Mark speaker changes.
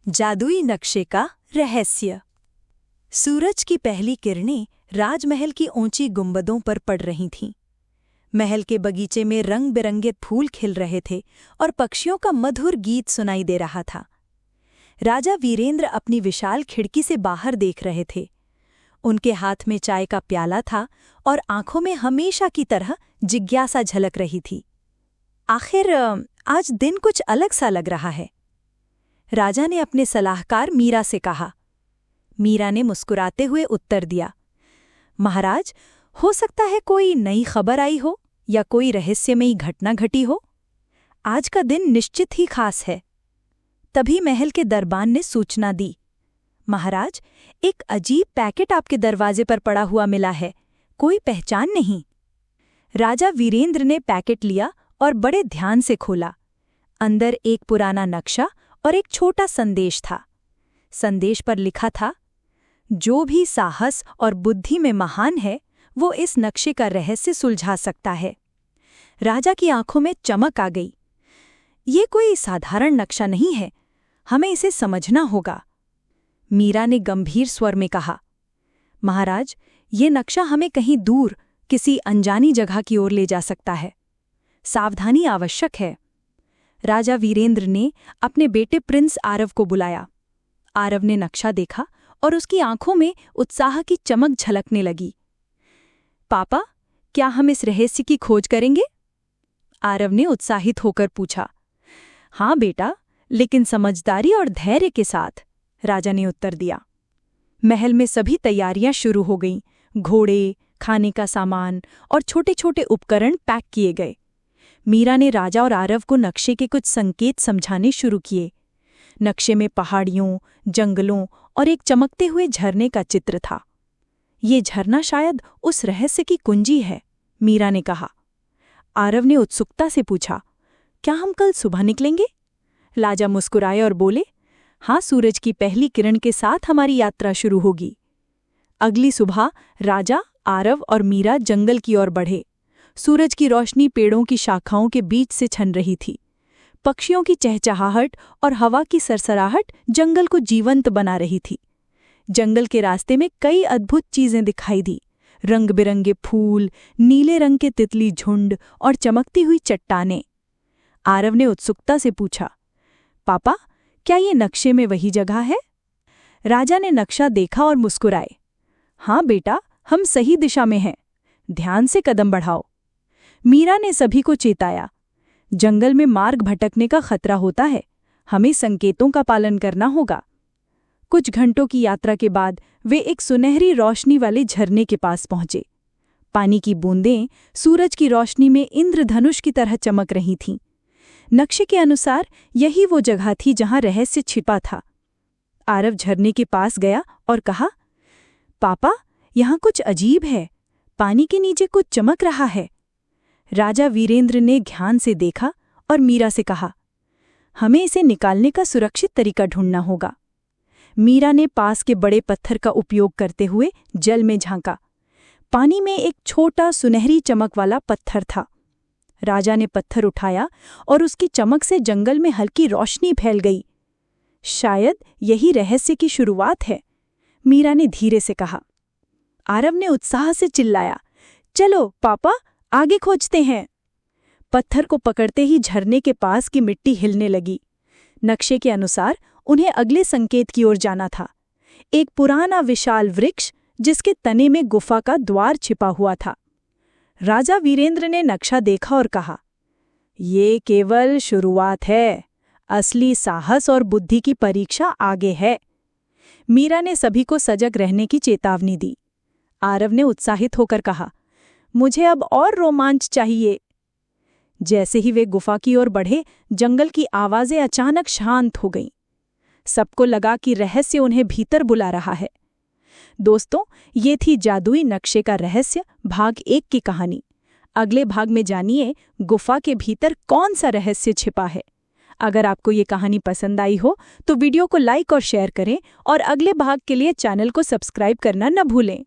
Speaker 1: जादुई नक्शे का रहस्य। सूरज की पहली किरणें राजमहल की ऊंची गुंबदों पर पड़ रही थीं। महल के बगीचे में रंग बिरंगे फूल खिल रहे थे और पक्षियों का मधुर गीत सुनाई दे रहा था। राजा वीरेंद्र अपनी विशाल खिड़की से बाहर देख रहे थे। उनके हाथ में चाय का प्याला था और आंखों में हमेशा की तरह जिज्ञासा झलक रही थी। आखिर आज दिन कुछ अलग सा लग रहा है, राजा ने अपने सलाहकार मीरा से कहा। मीरा ने मुस्कुराते हुए उत्तर दिया, महाराज, हो सकता है कोई नई खबर आई हो या कोई रहस्यमयी घटना घटी हो। आज का दिन निश्चित ही खास है। तभी महल के दरबान ने सूचना दी, महाराज, एक अजीब पैकेट आपके दरवाजे पर पड़ा हुआ मिला है, कोई पहचान नहीं। राजा वीरेंद्र ने पैकेट लिया और बड़े ध्यान से खोला। अंदर एक पुराना नक्शा और एक छोटा संदेश था। संदेश पर लिखा था, जो भी साहस और बुद्धि में महान है वो इस नक्शे का रहस्य सुलझा सकता है। राजा की आंखों में चमक आ गई। ये कोई साधारण नक्शा नहीं है, हमें इसे समझना होगा। मीरा ने गंभीर स्वर में कहा, महाराज, ये नक्शा हमें कहीं दूर किसी अनजानी जगह की ओर ले जा सकता है। सावधानी आवश्यक है। राजा वीरेंद्र ने अपने बेटे प्रिंस आरव को बुलाया। आरव ने नक्शा देखा और उसकी आंखों में उत्साह की चमक झलकने लगी। पापा, क्या हम इस रहस्य की खोज करेंगे? आरव ने उत्साहित होकर पूछा। हाँ बेटा, लेकिन समझदारी और धैर्य के साथ, राजा ने उत्तर दिया। महल में सभी तैयारियां शुरू हो गईं। घोड़े, खाने का सामान और छोटे छोटे उपकरण पैक किए गए। मीरा ने राजा और आरव को नक्शे के कुछ संकेत समझाने शुरू किए। नक्शे में पहाड़ियों, जंगलों और एक चमकते हुए झरने का चित्र था। ये झरना शायद उस रहस्य की कुंजी है, मीरा ने कहा। आरव ने उत्सुकता से पूछा, क्या हम कल सुबह निकलेंगे? राजा मुस्कुराए और बोले, हाँ, सूरज की पहली किरण के साथ हमारी यात्रा शुरू होगी। अगली सुबह राजा, आरव और मीरा जंगल की ओर बढ़े। सूरज की रोशनी पेड़ों की शाखाओं के बीच से छन रही थी। पक्षियों की चहचहाहट और हवा की सरसराहट जंगल को जीवंत बना रही थी। जंगल के रास्ते में कई अद्भुत चीजें दिखाई दी। रंग बिरंगे फूल, नीले रंग के तितली झुंड और चमकती हुई चट्टानें। आरव ने उत्सुकता से पूछा, पापा, क्या ये नक्शे में वही जगह है? राजा ने नक्शा देखा और मुस्कुराए। हाँ बेटा, हम सही दिशा में हैं। ध्यान से कदम बढ़ाओ। मीरा ने सभी को चेताया, जंगल में मार्ग भटकने का खतरा होता है, हमें संकेतों का पालन करना होगा। कुछ घंटों की यात्रा के बाद वे एक सुनहरी रोशनी वाले झरने के पास पहुंचे। पानी की बूंदें सूरज की रोशनी में इंद्रधनुष की तरह चमक रही थीं। नक्शे के अनुसार यही वो जगह थी जहां रहस्य छिपा था। आरव झरने के पास गया और कहा, पापा, यहाँ कुछ अजीब है, पानी के नीचे कुछ चमक रहा है। राजा वीरेंद्र ने ध्यान से देखा और मीरा से कहा, हमें इसे निकालने का सुरक्षित तरीका ढूंढना होगा। मीरा ने पास के बड़े पत्थर का उपयोग करते हुए जल में झांका। पानी में एक छोटा सुनहरी चमक वाला पत्थर था। राजा ने पत्थर उठाया और उसकी चमक से जंगल में हल्की रोशनी फैल गई। शायद यही रहस्य की शुरुआत है, मीरा ने धीरे से कहा। आरव ने उत्साह से चिल्लाया, चलो पापा, आगे खोजते हैं। पत्थर को पकड़ते ही झरने के पास की मिट्टी हिलने लगी। नक्शे के अनुसार उन्हें अगले संकेत की ओर जाना था। एक पुराना विशाल वृक्ष जिसके तने में गुफा का द्वार छिपा हुआ था। राजा वीरेंद्र ने नक्शा देखा और कहा, ये केवल शुरुआत है, असली साहस और बुद्धि की परीक्षा आगे है। मीरा ने सभी को सजग रहने की चेतावनी दी। आरव ने उत्साहित होकर कहा, मुझे अब और रोमांच चाहिए। जैसे ही वे गुफा की ओर बढ़े, जंगल की आवाजें अचानक शांत हो गईं। सबको लगा कि रहस्य उन्हें भीतर बुला रहा है। दोस्तों, ये थी जादुई नक्शे का रहस्य भाग 1 की कहानी। अगले भाग में जानिए गुफा के भीतर कौन सा रहस्य छिपा है। अगर आपको ये कहानी पसंद आई हो तो वीडियो को लाइक और शेयर करें और अगले भाग के लिए चैनल को सब्सक्राइब करना न भूलें।